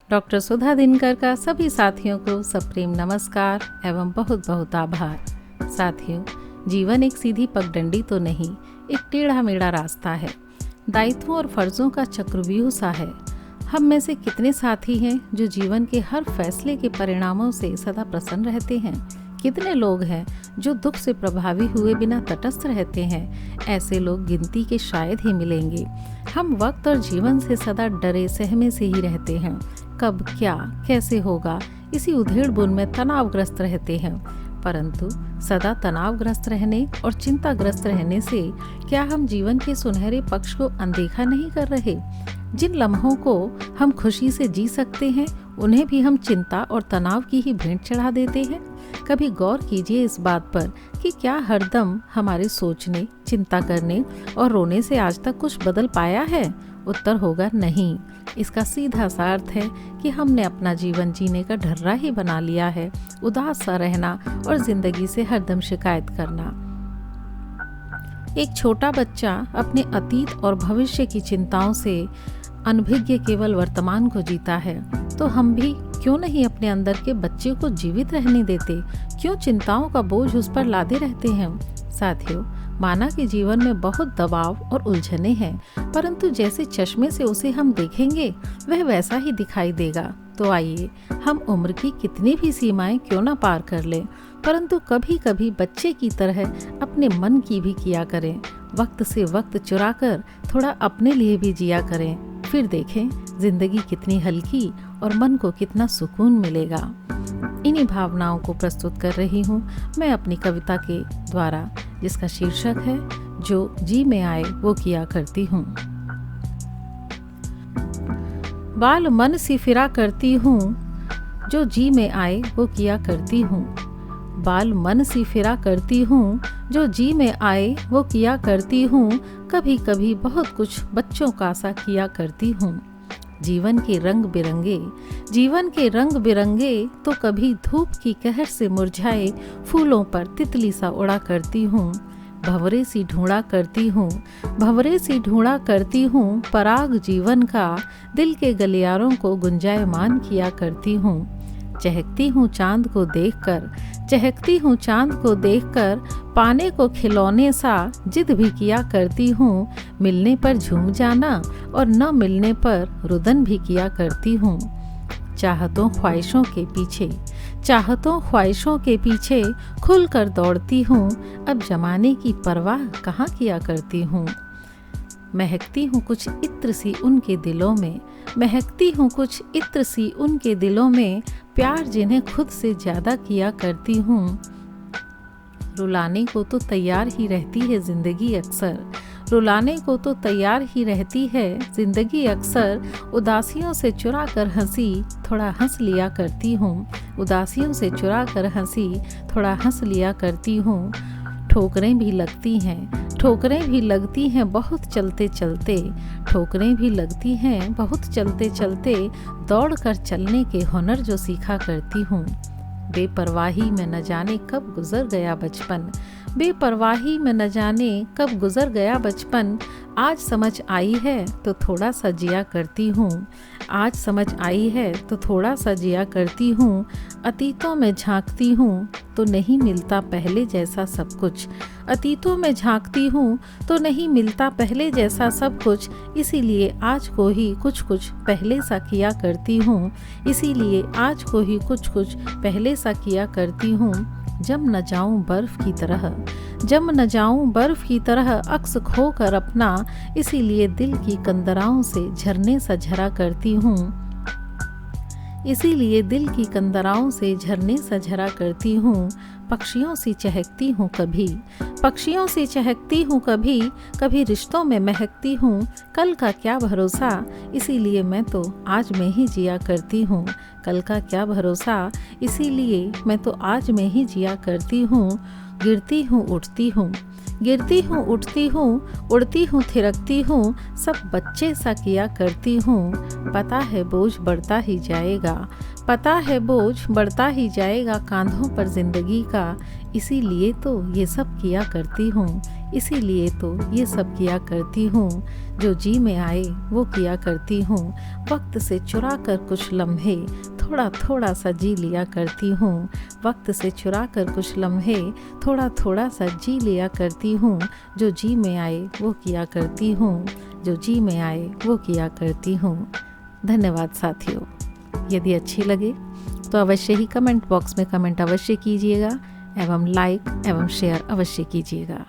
Doctor सुधा दिनकर का सभी साथियों को सप्रेम नमस्कार एवं बहुत बहुत आभार। साथियों, जीवन एक सीधी पगडंडी तो नहीं, एक टेढ़ा मेढ़ा रास्ता है। दायित्वों और फर्जों का चक्रव्यूह सा है। हम में से कितने साथी हैं जो जीवन के हर फैसले के परिणामों से सदा प्रसन्न रहते हैं? कितने लोग हैं जो दुख से प्रभावी हुए बिना तटस्थ रहते हैं? ऐसे लोग गिनती के शायद ही मिलेंगे। हम वक्त और जीवन से सदा डरे सहमे से ही रहते हैं। कब क्या कैसे होगा, इसी उधेड़-बुन में तनावग्रस्त रहते हैं। परंतु सदा तनावग्रस्त रहने और चिंताग्रस्त रहने से क्या हम जीवन के सुनहरे पक्ष को अनदेखा नहीं कर रहे? जिन लम्हों को हम खुशी से जी सकते हैं, उन्हें भी हम चिंता और तनाव की ही भेंट चढ़ा देते हैं। कभी गौर कीजिए इस बात पर कि क्या हरदम हमारे सोचने, चिंता करने और रोने से आज तक कुछ बदल पाया है? उत्तर होगा नहीं। इसका सीधा सा अर्थ है कि हमने अपना जीवन जीने का ढर्रा ही बना लिया है, उदास सा रहना और जिंदगी से हरदम शिकायत करना। एक छोटा बच्चा अपने अतीत और भविष्य की चिंताओं से अनभिज्ञ केवल वर्तमान को जीता है, तो हम भी क्यों नहीं अपने अंदर के बच्चे को जीवित रहने देते? क्यों चिंताओं का बोझ उस पर लादे रहते हैं? साथियों, माना कि जीवन में बहुत दबाव और उलझने हैं, परंतु जैसे चश्मे से उसे हम देखेंगे वह वैसा ही दिखाई देगा। तो आइए हम उम्र की कितनी भी सीमाएं क्यों ना पार कर लें, परंतु कभी कभी बच्चे की तरह अपने मन की भी किया करें। वक्त से वक्त चुराकर थोड़ा अपने लिए भी जिया करें। फिर देखें जिंदगी कितनी हल्की और मन को कितना सुकून मिलेगा। इन्हीं भावनाओं को प्रस्तुत कर रही हूँ मैं अपनी कविता के द्वारा, जिसका शीर्षक है जो जी में आए वो किया करती हूँ। बाल मन सी फिरा करती हूँ, जो जी में आए वो किया करती हूँ। बाल मन सी फिरा करती हूँ, जो जी में आए वो किया करती हूँ। कभी कभी बहुत कुछ बच्चों का सा किया करती हूँ। जीवन के रंग बिरंगे तो कभी धूप की कहर से मुरझाए फूलों पर तितली सा उड़ा करती हूँ। भंवरे सी ढूंढा करती हूँ, पराग जीवन का दिल के गलियारों को गुंजायमान किया करती हूँ। चहकती हूँ चांद को देखकर पाने को खिलौने सा जिद भी किया करती हूँ। मिलने पर झूम जाना और न मिलने पर रुदन भी किया करती हूँ। चाहतों ख्वाहिशों के पीछे खुलकर दौड़ती हूँ। अब जमाने की परवाह कहाँ किया करती हूँ। महकती हूँ कुछ इत्र सी उनके दिलों में, प्यार जिन्हें खुद से ज्यादा किया करती हूँ। रुलाने को तो तैयार ही रहती है जिंदगी अक्सर। उदासियों से चुरा कर हंसी थोड़ा हंस लिया करती हूँ। ठोकरें भी लगती हैं बहुत चलते दौड़ कर चलने के हुनर जो सीखा करती हूँ। बेपरवाही में न जाने कब गुजर गया बचपन। आज समझ आई है तो थोड़ा सा जिया करती हूँ। अतीतों में झांकती हूँ तो नहीं मिलता पहले जैसा सब कुछ। इसीलिए आज को ही कुछ पहले सा किया करती हूँ। जम न जाऊं बर्फ की तरह अक्स खोकर अपना, इसीलिए दिल की कंदराओं से झरने सा झरा करती हूँ। पक्षियों सी चहकती हूँ कभी रिश्तों में महकती हूँ। कल का क्या भरोसा, इसीलिए मैं तो आज में ही जिया करती हूँ। गिरती हूँ उठती हूँ, गिरती हूँ उठती हूँ, उड़ती हूँ थिरकती हूँ, सब बच्चे सा किया करती हूँ। पता है बोझ बढ़ता ही जाएगा, पता है बोझ बढ़ता ही जाएगा कांधों पर जिंदगी का, इसीलिए तो ये सब किया करती हूँ, इसीलिए तो ये सब किया करती हूँ। जो जी में आए वो किया करती हूँ, वक्त से चुरा कर कुछ लम्हे थोड़ा थोड़ा सा जी लिया करती हूँ, वक्त से चुरा कर कुछ लम्हे थोड़ा थोड़ा सा जी लिया करती हूँ। जो जी में आए वो किया करती हूँ, जो जी में आए वो किया करती हूँ। धन्यवाद साथियों। यदि अच्छी लगे तो अवश्य ही कमेंट बॉक्स में कमेंट अवश्य कीजिएगा एवं लाइक एवं शेयर अवश्य कीजिएगा।